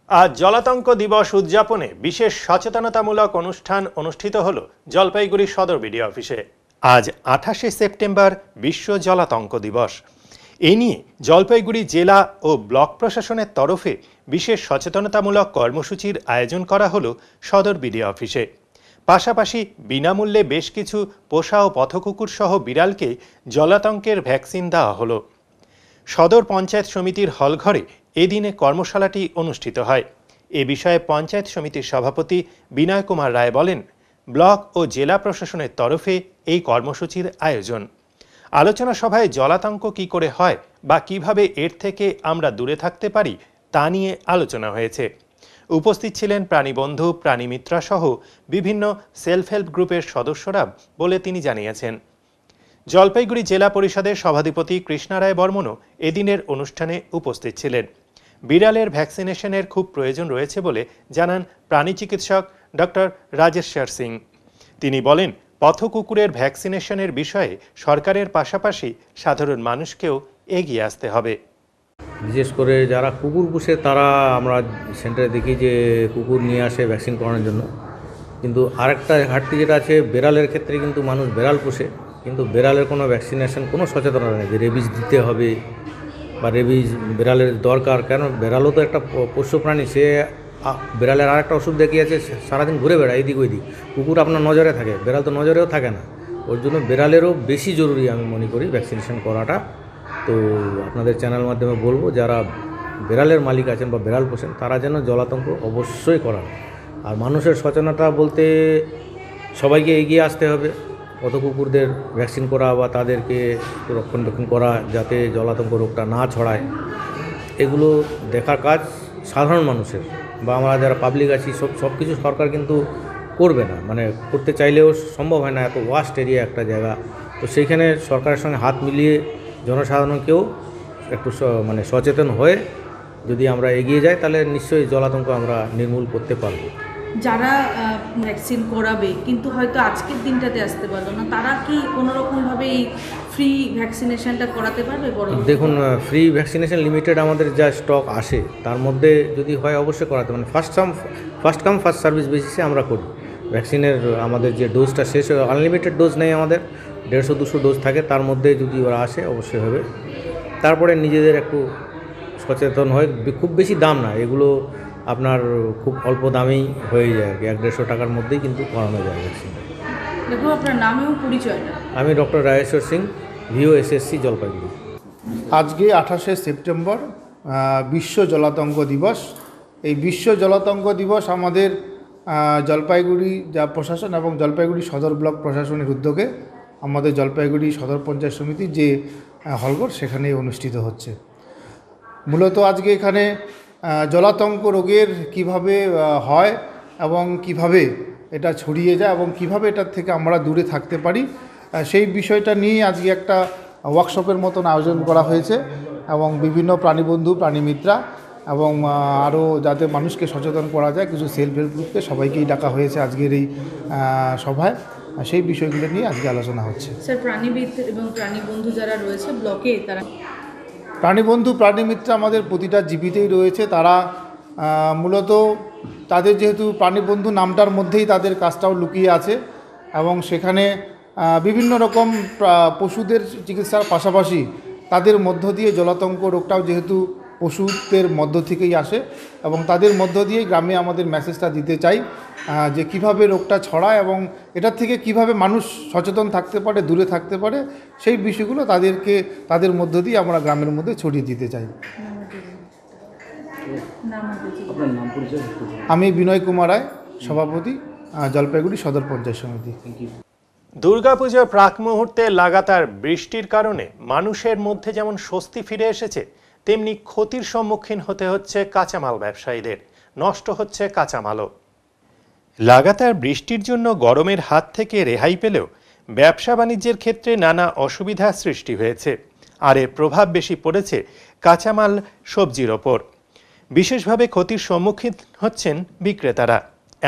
আজ জলাতঙ্ক দিবস উদযাপনে বিশেষ সচেতনতামূলক অনুষ্ঠান অনুষ্ঠিত হল জলপাইগুড়ি সদর বিডিও অফিসে। আজ 28 সেপ্টেম্বর বিশ্ব জলাতঙ্ক দিবস। এ নিয়ে জলপাইগুড়ি জেলা ও ব্লক প্রশাসনের তরফে বিশেষ সচেতনতামূলক কর্মসূচির আয়োজন করা হলো সদর বিডিও অফিসে। পাশাপাশি বিনামূল্যে বেশ কিছু পোষা ও পথকুকুর সহ বিড়ালকে জলাতঙ্কের ভ্যাকসিন দেওয়া হলো। সদর পঞ্চায়েত সমিতির হলঘরে এদিনে কর্মশালাটি অনুষ্ঠিত হয়। এ বিষয়ে পঞ্চায়েত সমিতির সভাপতি বিনয় কুমার রায় বলেন, ব্লক ও জেলা প্রশাসনের তরফে এই কর্মসূচির আয়োজন। আলোচনা সভায় জলাতঙ্ক কি করে হয় বা কিভাবে এর থেকে আমরা দূরে থাকতে পারি তা নিয়ে আলোচনা হয়েছে। উপস্থিত ছিলেন প্রাণীবন্ধু, প্রাণীমিত্রা সহ বিভিন্ন সেলফ হেল্প গ্রুপের সদস্যরা বলে তিনি জানিয়েছেন। জলপাইগুড়ি জেলা পরিষদের সভাধিপতি কৃষ্ণা রায় বর্মনও এদিনের অনুষ্ঠানে উপস্থিত ছিলেন। বিড়ালের ভ্যাকসিনেশনের খুব প্রয়োজন রয়েছে বলে জানান প্রাণী চিকিৎসক ডক্টর রাজেশ্বর সিং। তিনি বলেন, পথকুকুরের ভ্যাকসিনেশনের বিষয়ে সরকারের পাশাপাশি সাধারণ মানুষকেও এগিয়ে আসতে হবে। বিশেষ করে যারা কুকুর পুষে তারা আমরা সেন্টারে দেখি যে কুকুর নিয়ে আসে ভ্যাকসিন করানোর জন্য। কিন্তু আরেকটা ঘাটতি যেটা আছে, বেড়ালের ক্ষেত্রে কিন্তু মানুষ বেড়াল পুষে, কিন্তু বেড়ালের কোনো ভ্যাকসিনেশন, কোনো সচেতনতা নেই যে রেবিজ দিতে হবে বা রেবিজ বেড়ালের দরকার। কেন, বেড়ালও তো একটা পোষ্য প্রাণী, সে বেড়ালের আর একটা ওষুধ দেখিয়েছে, সারাদিন ঘুরে বেড়ায় এইদিক ওইদিক। কুকুর আপনার নজরে থাকে, বেড়াল তো নজরেও থাকে না। ওর জন্য বেড়ালেরও বেশি জরুরি আমি মনে করি ভ্যাকসিনেশন করাটা। তো আপনাদের চ্যানেল মাধ্যমে বলবো, যারা বেড়ালের মালিক আছেন বা বেড়াল পোষেন তারা যেন জলাতঙ্ক অবশ্যই করান। আর মানুষের সচেতনতা বলতে সবাইকে এগিয়ে আসতে হবে, কত কুকুরদের ভ্যাকসিন করা বা তাদেরকে রক্ষণাবেক্ষণ করা যাতে জলাতঙ্ক রোগটা না ছড়ায়, এগুলো দেখার কাজ সাধারণ মানুষের বা আমরা যারা পাবলিক আছি। সব কিছু সরকার কিন্তু করবে না, মানে করতে চাইলেও সম্ভব হয় না, এত ওয়াস্ট এরিয়া একটা জায়গা। তো সেইখানে সরকারের সঙ্গে হাত মিলিয়ে জনসাধারণকেও একটু মানে সচেতন হয়ে যদি আমরা এগিয়ে যাই তাহলে নিশ্চয়ই জলাতঙ্ক আমরা নির্মূল করতে পারব। যারা ভ্যাকসিন করাবে কিন্তু হয়তো আজকের দিনটাতে আসতে পারলো না, তারা কি কোনোরকমভাবে এই ফ্রি ভ্যাকসিনেশনটা করাতে পারবে? দেখুন, ফ্রি ভ্যাকসিনেশন লিমিটেড আমাদের যা স্টক আসে তার মধ্যে যদি হয় অবশ্যই করাতে, মানে ফার্স্ট কাম ফার্স্ট সার্ভিস বেসিসে আমরা করি। ভ্যাকসিনের আমাদের যে ডোজটা শেষ হয়ে, আনলিমিটেড ডোজ নেই আমাদের, 150-200 ডোজ থাকে, তার মধ্যে যদি ওরা আসে অবশ্যই হবে। তারপরে নিজেদের একটু সচেতন হয়, খুব বেশি দাম না এগুলো, আপনার খুব অল্প দামেই হয়ে যায় আর কি, 100-150 টাকার মধ্যেই কিন্তু করানো যায় ভ্যাকসিন। দেখো আপনার নাম এবং পরিচয়টা। আমি ডক্টর রাজেশ্বর সিং, ভিও এসএসসি, জলপাইগুড়ি। আজকে 28 সেপ্টেম্বর বিশ্ব জলাতঙ্ক দিবস। এই বিশ্ব জলাতঙ্ক দিবস আমাদের জলপাইগুড়ি যা প্রশাসন এবং জলপাইগুড়ি সদর ব্লক প্রশাসনের উদ্যোগে আমাদের জলপাইগুড়ি সদর পঞ্চায়েত সমিতির যে হলঘর সেখানে অনুষ্ঠিত হচ্ছে। মূলত আজকে এখানে জলাতঙ্ক রোগের কিভাবে হয় এবং কিভাবে এটা ছড়িয়ে যায় এবং কিভাবে এটার থেকে আমরা দূরে থাকতে পারি সেই বিষয়টা নিয়ে আজকে একটা ওয়ার্কশপের মতন আয়োজন করা হয়েছে এবং বিভিন্ন প্রাণীবন্ধু প্রাণীমিত্রা এবং আরও যাতে মানুষকে সচেতন করা যায় কিছু সেলফ হেল্প গ্রুপকে সবাইকেই ডাকা হয়েছে আজকের এই সভায়। সেই বিষয়গুলো নিয়ে আজকে আলোচনা হচ্ছে। স্যার প্রাণীবিদ এবং প্রাণীবন্ধু যারা রয়েছে ব্লকে তারা প্রাণীবন্ধু প্রাণীমিত্র আমাদের প্রতিটা জীবিতেই রয়েছে। তারা মূলত তাদের যেহেতু প্রাণীবন্ধু নামটার মধ্যেই তাদের কাজটাও লুকিয়ে আছে এবং সেখানে বিভিন্ন রকম পশুদের চিকিৎসার পাশাপাশি তাদের মধ্য দিয়ে জলাতঙ্ক রোগটাও যেহেতু পশুদের মধ্য থেকেই আসে এবং তাদের মধ্য দিয়েই গ্রামে আমাদের মেসেজটা দিতে চাই যে কিভাবে রোগটা ছড়ায় এবং এটার থেকে কিভাবে মানুষ সচেতন থাকতে পারে দূরে থাকতে পারে সেই বিষয়গুলো তাদের মধ্য দিয়ে আমরা গ্রামের মধ্যে ছড়িয়ে দিতে চাই। আমি বিনয় কুমার রায়, সভাপতি, জলপাইগুড়ি সদর পঞ্চায়েত সমিতি। দুর্গাপুজোর প্রাক মুহূর্তে লাগাতার বৃষ্টির কারণে মানুষের মধ্যে যেমন স্বস্তি ফিরে এসেছে তেমনি ক্ষতির সম্মুখীন হতে হচ্ছে কাঁচামাল ব্যবসায়ীদের। নষ্ট হচ্ছে কাঁচামালও। লাগাতার বৃষ্টির জন্য গরমের হাত থেকে রেহাই পেলেও ব্যবসা বাণিজ্যের ক্ষেত্রে নানা অসুবিধা সৃষ্টি হয়েছে। আর এর প্রভাব বেশি পড়েছে কাঁচামাল সবজির ওপর। বিশেষভাবে ক্ষতির সম্মুখীন হচ্ছেন বিক্রেতারা,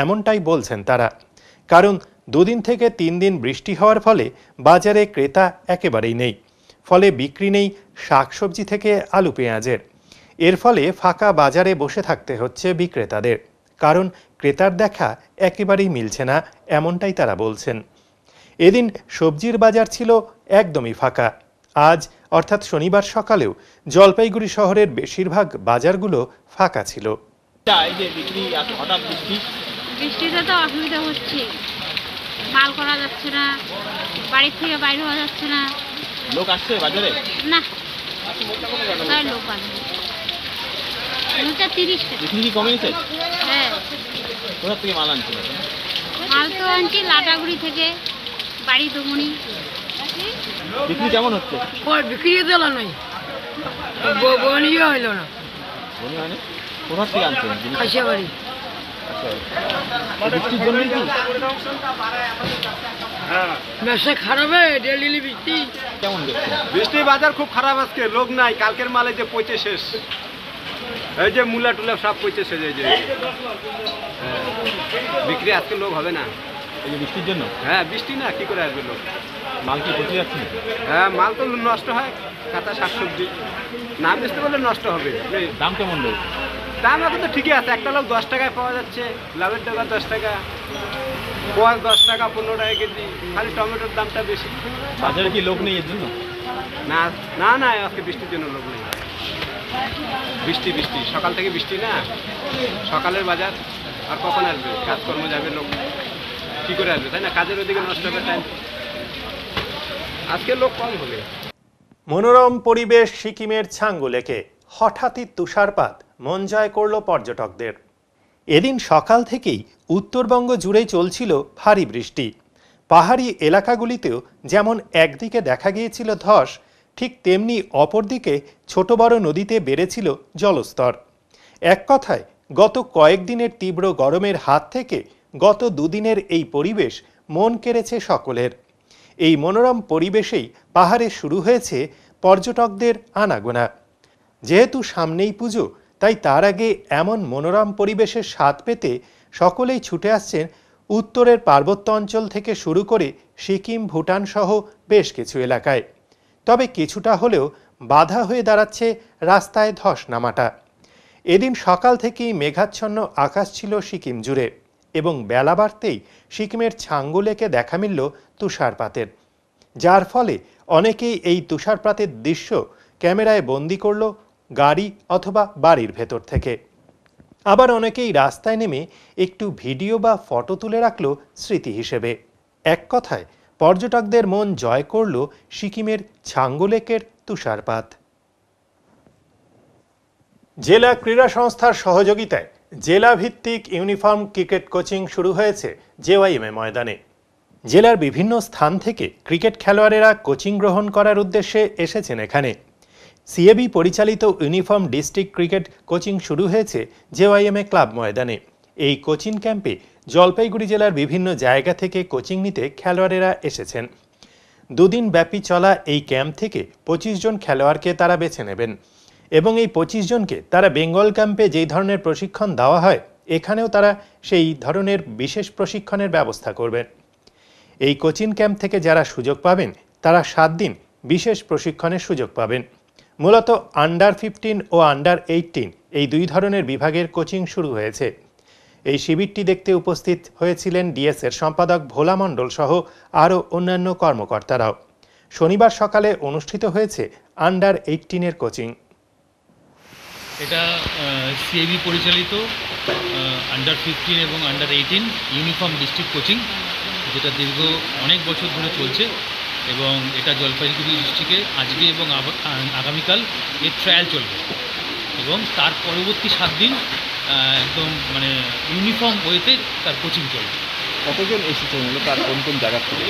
এমনটাই বলছেন তারা। কারণ 2 দিন থেকে 3 দিন বৃষ্টি হওয়ার ফলে বাজারে ক্রেতা একেবারেই নেই। ফলে বিক্রি নেই শাকসবজি থেকে আলু পেঁয়াজের। এর ফলে ফাঁকা বাজারে বসে থাকতে হচ্ছে বিক্রেতাদের। কারণ ক্রেতার দেখা একেবারেই মিলছে না, এমনটাই তারা বলছেন। এদিন সবজির বাজার ছিল একদমই ফাঁকা। আজ অর্থাৎ শনিবার সকালেও জলপাইগুড়ি শহরের বেশিরভাগ বাজারগুলো ফাঁকা ছিল। বৃষ্টিতে তো অসুবিধা হচ্ছে, মাল করা যাচ্ছে না, বাড়ির থেকে বাইরে হওয়া যাচ্ছে না। লোক আসছে বাজারে না, লোক আসছে 30 টাকা। বিক্রি কি কমেছে? হ্যাঁ। কোথা থেকে মাল আনছিল? মাল তো আনছি লাটাগুড়ি থেকে, বাড়ি দমনি। বিক্রি কেমন হচ্ছে? বিক্রি দিল নাই, বনিও হইল না। বনি মানে কোথা থেকে আনছেন? কাশিয়াবাড়ি। বৃষ্টির জন্য কি ব্যবসা খারাপ, ডেলি বৃষ্টি। কেমন দেখছেন? বৃষ্টি বাজার খুব খারাপ আজকে, লোক নাই। কালকের মালে যে পচে শেষ, এই যে মূলা টুলা সব পচে শেষ। এই যে বিক্রি আজকে লোক হবে না এই যে বৃষ্টির জন্য। হ্যাঁ বৃষ্টি না, কি করে আসবে লোক? মাল কি পচে যাচ্ছে? হ্যাঁ মাল তো নষ্ট হয়, কাঁচা শাকসবজি না বেচতে বললে নষ্ট হবে। দাম কেমন রয়েছে? দাম এখন তো ঠিকই আছে। একটা লোক 10 টাকায় পাওয়া যাচ্ছে, লাভের টাকা 10 টাকা, পোয়াশ 10 টাকা 15 টাকা কেজি। খালি টমেটোর দামটা বেশি। বাজারে কি লোক নেই এর জন্য? না না না, আজকে বৃষ্টির জন্য লোক নেই। বৃষ্টি সকাল থেকে বৃষ্টি না, সকালের বাজার আর কখন আসবে? কাজকর্ম যাবে লোক, কি করে আসবে? তাই না, কাজের ওদিকে নষ্ট হবে টাইম। আজকে লোক কম হবে। মনোরম পরিবেশ সিকিমের ছাঙ্গুলেকে হঠাৎই তুষারপাত মন জয় করল পর্যটকদের। এদিন সকাল থেকেই উত্তরবঙ্গ জুড়েই চলছিল ভারী বৃষ্টি। পাহাড়ি এলাকাগুলিতেও যেমন একদিকে দেখা গিয়েছিল ধস, ঠিক তেমনি অপরদিকে ছোট বড় নদীতে বেড়েছিল জলস্তর। এক কথায় গত কয়েকদিনের তীব্র গরমের হাত থেকে গত 2 দিনের এই পরিবেশ মন কেড়েছে সকলের। এই মনোরম পরিবেশেই পাহাড়ে শুরু হয়েছে পর্যটকদের আনাগোনা। যেহেতু সামনেই পুজো, তাই তার আগে এমন মনোরম পরিবেশের স্বাদ পেতে সকলেই ছুটে আসছেন উত্তরের পার্বত্য অঞ্চল থেকে শুরু করে সিকিম, ভুটান সহ বেশ কিছু এলাকায়। তবে কিছুটা হলেও বাধা হয়ে দাঁড়াচ্ছে রাস্তায় ধস নামাটা। এদিন সকাল থেকেই মেঘাচ্ছন্ন আকাশ ছিল সিকিম জুড়ে এবং বেলা বাড়তেই সিকিমের ছাঙ্গুলেকে দেখা মিলল তুষারপাতের, যার ফলে অনেকেই এই তুষারপাতের দৃশ্য ক্যামেরায় বন্দি করল গাড়ি অথবা বাড়ির ভেতর থেকে। আবার অনেকেই রাস্তায় নেমে একটু ভিডিও বা ফটো তুলে রাখল স্মৃতি হিসেবে। এক কথায় পর্যটকদের মন জয় করল সিকিমের ছাঙ্গুলেকের তুষারপাত। জেলা ক্রীড়া সংস্থার সহযোগিতায় জেলা ভিত্তিক ইউনিফর্ম ক্রিকেট কোচিং শুরু হয়েছে জেওয়াইএমএ ময়দানে। জেলার বিভিন্ন স্থান থেকে ক্রিকেট খেলোয়াড়েরা কোচিং গ্রহণ করার উদ্দেশ্যে এসেছেন এখানে। সিএবি পরিচালিত ইউনিফর্ম ডিস্ট্রিক্ট ক্রিকেট কোচিং শুরু হয়েছে জেওয়াইএমএ ক্লাব ময়দানে। এই কোচিং ক্যাম্পে জলপাইগুড়ি জেলার বিভিন্ন জায়গা থেকে কোচিং নিতে খেলোয়াড়েরা এসেছেন। দুদিন ব্যাপী চলা এই ক্যাম্প থেকে 25 জন খেলোয়াড়কে তারা বেছে নেবেন এবং এই 25 জনকে তারা বেঙ্গল ক্যাম্পে যেই ধরনের প্রশিক্ষণ দেওয়া হয় এখানেও তারা সেই ধরনের বিশেষ প্রশিক্ষণের ব্যবস্থা করবেন। এই কোচিং ক্যাম্প থেকে যারা সুযোগ পাবেন তারা 7 দিন বিশেষ প্রশিক্ষণের সুযোগ পাবেন। মূলত আন্ডার 15 ও আন্ডার 18 এই দুই ধরনের বিভাগের কোচিং শুরু হয়েছে। এই শিবিরটি দেখতে উপস্থিত হয়েছিলেন ডিএসের সম্পাদক ভোলা মণ্ডল সহ আরও অন্যান্য কর্মকর্তারাও। শনিবার সকালে অনুষ্ঠিত হয়েছে আন্ডার 18-এর কোচিং। এটা সিএবি পরিচালিত আন্ডার 15 এবং আন্ডার 18 ইউনিফর্ম ডিস্ট্রিক্ট কোচিং, যেটা দীর্ঘ অনেক বছর ধরে চলছে এবং এটা জলপাইগুড়ি ডিস্ট্রিক্টে আজকে এবং আগামীকাল এর ট্রায়াল চলবে এবং তার পরবর্তী 7 দিন একদম মানে ইউনিফর্ম ওয়েতে তার কোচিং চলবে। কতজন এসেছে মূলত আর কোন কোন জায়গা থেকে?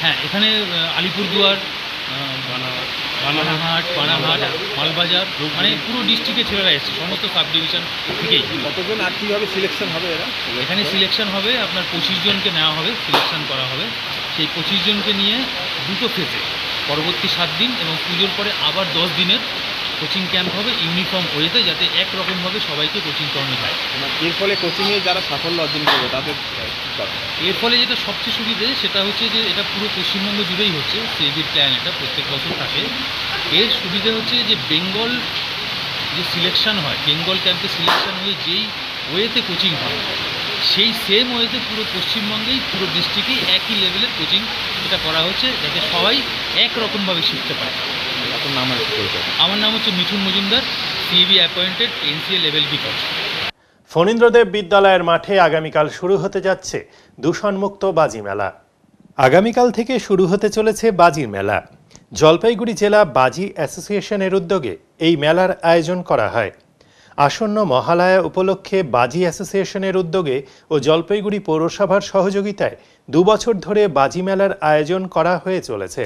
হ্যাঁ, এখানে আলিপুরদুয়ার, বানারহাট, পানাহাট, মালবাজার, মানে পুরো ডিস্ট্রিক্টে ছেলেরা এসেছে, সমস্ত সাব ডিভিশন থেকেই। কতজন আর কীভাবে সিলেকশন হবে এরা? এখানে সিলেকশন হবে আপনার 25 জনকে নেওয়া হবে, সিলেকশন করা হবে। সেই 25 জনকে নিয়ে দুটো ফেজে পরবর্তী 7 দিন এবং পুজোর পরে আবার 10 দিনের কোচিং ক্যাম্প হবে ইউনিফর্ম ওয়েতে, যাতে একরকমভাবে সবাইকে কোচিং করানো যায়। এর ফলে কোচিংয়ে যারা সাফল্য অর্জন করবে তাদের এর ফলে যেটা সবচেয়ে সুবিধে সেটা হচ্ছে যে এটা পুরো পশ্চিমবঙ্গ জুড়েই হচ্ছে, সিএবির প্ল্যান এটা প্রত্যেক বছর থাকে। এর সুবিধা হচ্ছে যে বেঙ্গল যে সিলেকশন হয়, বেঙ্গল ক্যাম্পে সিলেকশন হয়ে যেই ওয়েতে কোচিং হয় সেই সেম ওয়েতে পুরো পশ্চিমবঙ্গেই পুরো ডিস্ট্রিক্টেই একই লেভেলের কোচিং এটা করা হচ্ছে, যাতে সবাই একরকমভাবে শিখতে পারে। আপনার নাম আর পরিচয়? আমার নাম হচ্ছে Mithun Majumdar, CAB appointed NCA level B coach. Phanindradeb বিদ্যালয়ের মাঠে আগামীকাল শুরু হতে যাচ্ছে দূষণমুক্ত বাজি মেলা। আগামীকাল থেকে শুরু হতে চলেছে বাজির মেলা। জলপাইগুড়ি জেলা বাজি অ্যাসোসিয়েশনের উদ্যোগে এই মেলার আয়োজন করা হয়। আসন্ন মহালয়া উপলক্ষে বাজি অ্যাসোসিয়েশনের উদ্যোগে ও জলপাইগুড়ি পৌরসভার সহযোগিতায় 2 বছর ধরে বাজি মেলার আয়োজন করা হয়ে চলেছে।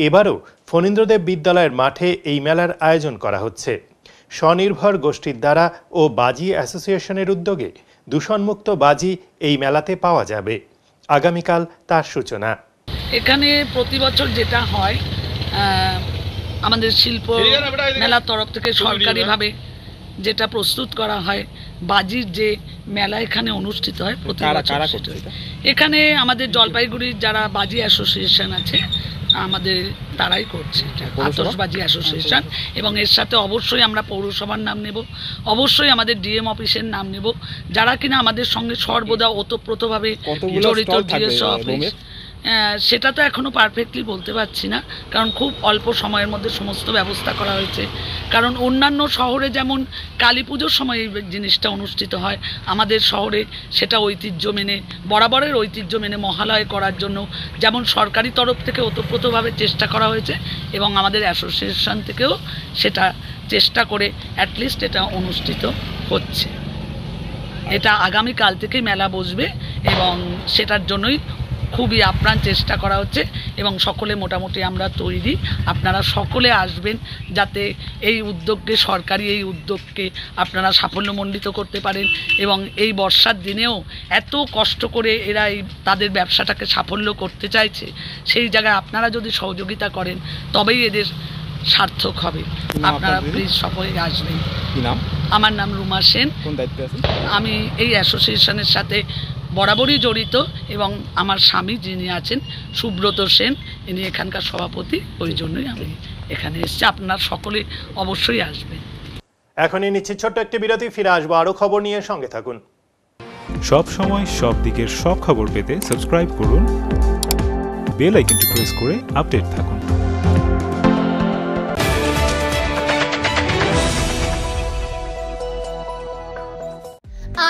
এবারও ফণীন্দ্রদেব বিদ্যালয়ের মাঠে এই মেলার আয়োজন করা হচ্ছে। স্বনির্ভর গোষ্ঠীর দ্বারা ও বাজি অ্যাসোসিয়েশনের উদ্যোগে দূষণমুক্ত বাজি এই মেলাতে পাওয়া যাবে। আগামীকাল তার সূচনা। এখানে প্রতি বছর যেটা হয়, আমাদের শিল্প মেলার তরফ থেকে সরকারিভাবে যেটা প্রস্তুত করা হয়, বাজির যে মেলা এখানে অনুষ্ঠিত হয় প্রতি বছর। এখানে আমাদের জলপাইগুড়ির যারা বাজি অ্যাসোসিয়েশন আছে আমাদের তারাই করছে, আতশবাজি অ্যাসোসিয়েশন, এবং এর সাথে অবশ্যই আমরা পৌরসভার নাম নেব, অবশ্যই আমাদের ডিএম অফিসের নাম নেব, যারা কিনা আমাদের সঙ্গে সর্বদা ওতপ্রোতভাবে জড়িত। ডিএস অফিস সেটা তো এখনও পারফেক্টলি বলতে পারছি না, কারণ খুব অল্প সময়ের মধ্যে সমস্ত ব্যবস্থা করা হয়েছে। কারণ অন্যান্য শহরে যেমন কালী পুজোর সময় এই জিনিসটা অনুষ্ঠিত হয়, আমাদের শহরে সেটা ঐতিহ্য মেনে, বরাবরের ঐতিহ্য মেনে মহালয় করার জন্য যেমন সরকারি তরফ থেকে ওতপ্রোতভাবে চেষ্টা করা হয়েছে এবং আমাদের অ্যাসোসিয়েশন থেকেও সেটা চেষ্টা করে অ্যাটলিস্ট এটা অনুষ্ঠিত হচ্ছে। এটা আগামীকাল থেকেই মেলা বসবে এবং সেটার জন্যই খুবই আপ্রাণ চেষ্টা করা হচ্ছে এবং সকলে মোটামুটি আমরা তৈরি। আপনারা সকলে আসবেন যাতে এই উদ্যোগকে, সরকারি এই উদ্যোগকে আপনারা সাফল্যমণ্ডিত করতে পারেন এবং এই বর্ষার দিনেও এত কষ্ট করে এরা এই তাদের ব্যবসাটাকে সাফল্য করতে চাইছে, সেই জায়গায় আপনারা যদি সহযোগিতা করেন তবেই এদের সার্থক হবে। আপনারা প্লিজ সকলে আসবেন। আমার নাম রুমা সেন। আমি এই অ্যাসোসিয়েশনের সাথে বরাবরই জড়িত এবং আমার স্বামী যিনি আছেন সুব্রত সেন, ইনি এখানকার সভাপতি, ওই জন্যই আমি এখানে এসেছি। আপনারা সকলে অবশ্যই আসবেন। এখনই নিচ্ছি ছোট্ট একটি বিরতি, ফিরে আসবো আরও খবর নিয়ে, সঙ্গে থাকুন। সব সময় সব দিকের সব খবর পেতে সাবস্ক্রাইব করুন, বেল আইকনটি প্রেস করে আপডেট থাকুন।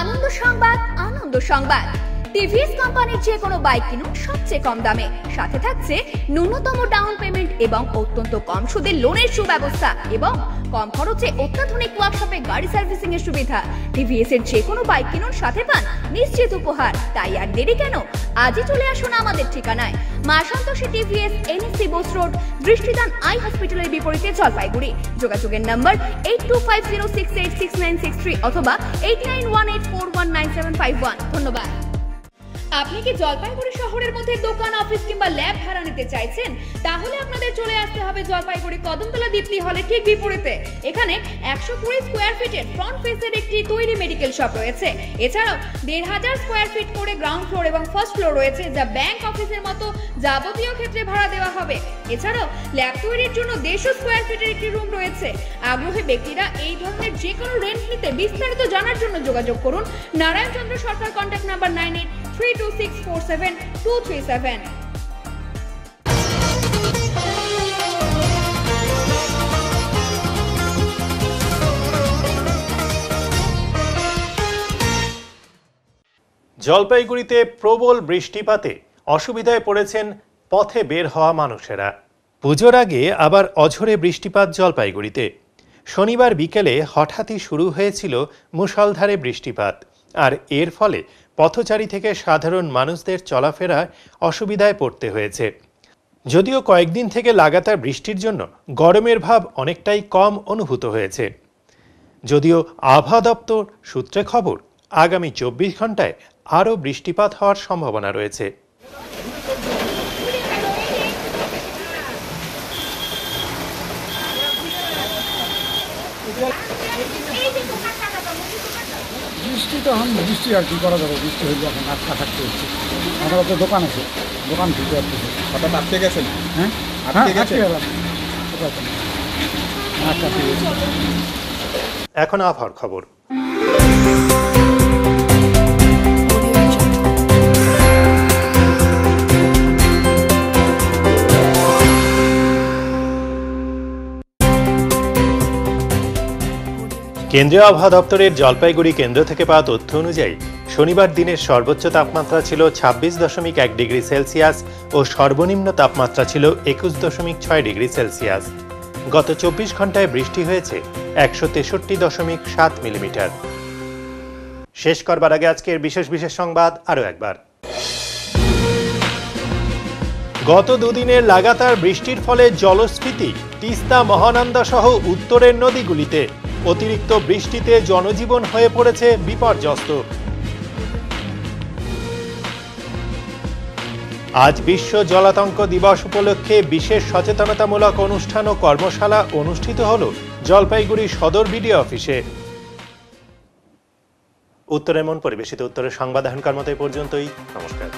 আনন্দ সংবাদ, আনন্দ সংবাদ। টিভিএস কোম্পানির যে কোনো বাইক কিনুন সবচেয়ে কম দামে, সাথে থাকছে ন্যূনতম ডাউন পেমেন্ট এবং অত্যন্ত কম সুদে লোনের সুব্যবস্থা এবং কম খরচে অত্যাধুনিক ওয়ার্কশপে গাড়ি সার্ভিসিং এর সুবিধা। টিভিএস এর যে কোনো বাইক কিনুন সাথে পান নিশ্চিত উপহার। তাই আর দেরি কেন, আজই চলে আসুন আমাদের ঠিকানায়, মা Santoshi TVS, NSC Bose road, Drishtidan I হসপিটালের বিপরীতে, জলপাইগুড়ি। যোগাযোগের নম্বর 8250686963 অথবা 8918419751। ধন্যবাদ। আপনি কি জলপাইগুড়ি শহরের মধ্যে দোকান, অফিস কিংবা ল্যাব ভাড়া নিতে চাইছেন? তাহলে আপনাদের চলে আসতে হবে জলপাইগুড়ি কদমতলা দীপ্তি হলে ঠিক বিপরীতে। এখানে 120 স্কোয়ার ফিটের ফ্রন্ট ফেসের একটি তৈরি মেডিকেল শপ রয়েছে। এছাড়াও 1500 স্কোয়ার ফিট করে গ্রাউন্ড ফ্লোর এবং ফার্স্ট ফ্লোর রয়েছে, যা ব্যাংক অফিসের মতো যাবতীয় ক্ষেত্রে ভাড়া দেওয়া হবে। এছাড়াও ল্যাব তৈরির জন্য 150 স্কোয়ার ফিটের একটি রুম রয়েছে। আগ্রহী ব্যক্তিরা এই ধরনের যে কোনো রেন্ট নিতে বিস্তারিত জানার জন্য যোগাযোগ করুন নারায়ণ চন্দ্র সরকার, কন্ট্যাক্ট নাম্বার 9832647237। জলপাইগুড়িতে প্রবল বৃষ্টিপাতে অসুবিধায় পড়েছেন পথে বের হওয়া মানুষেরা। পুজোর আগে আবার অঝোরে বৃষ্টিপাত জলপাইগুড়িতে। শনিবার বিকেলে হঠাৎই শুরু হয়েছিল মুষলধারে বৃষ্টিপাত, আর এর ফলে পথচারী থেকে সাধারণ মানুষদের চলাফেরায় অসুবিধায় পড়তে হয়েছে। যদিও কয়েকদিন থেকে লাগাতার বৃষ্টির জন্য গরমের ভাব অনেকটাই কম অনুভূত হয়েছে। যদিও আবহাওয়া দপ্তর সূত্রে খবর, আগামী 24 ঘন্টায় আরও বৃষ্টিপাত হওয়ার সম্ভাবনা রয়েছে। বৃষ্টি তো এখন বৃষ্টি আর কি করা যাবে, বৃষ্টি হইলে এখন আটকা থাকতে হচ্ছে। আমাদের তো দোকান আছে, দোকান থেকে আসতেছে। হঠাৎ আটকে গেছেন? হ্যাঁ আটকে গেছে। এখন আবহাওয়ার খবর। কেন্দ্রীয় আবহাওয়া দপ্তরের জলপাইগুড়ি কেন্দ্র থেকে পাওয়া তথ্য অনুযায়ী শনিবার দিনের সর্বোচ্চ তাপমাত্রা ছিল 26.1 ডিগ্রি সেলসিয়াস ও সর্বনিম্ন তাপমাত্রা ছিল 21.6 ডিগ্রি সেলসিয়াস। গত 24 ঘন্টায় বৃষ্টি হয়েছে 163.7 মিলিমিটার। শেষ করবার আগে আজকের বিশেষ বিশেষ সংবাদ আরও একবার। গত দুদিনের লাগাতার বৃষ্টির ফলে জলস্ফীতি তিস্তা, মহানন্দা সহ উত্তরের নদীগুলিতে। অতিরিক্ত বৃষ্টিতে জনজীবন হয়ে পড়েছে বিপর্যস্ত। আজ বিশ্ব জলাতঙ্ক দিবস উপলক্ষে বিশেষ সচেতনতামূলক অনুষ্ঠান ও কর্মশালা অনুষ্ঠিত হল জলপাইগুড়ি সদর বিডিও অফিসে। উত্তরের মন পরিবেশিত উত্তরের সংবাদ এখনকার মতো এই পর্যন্তই। নমস্কার।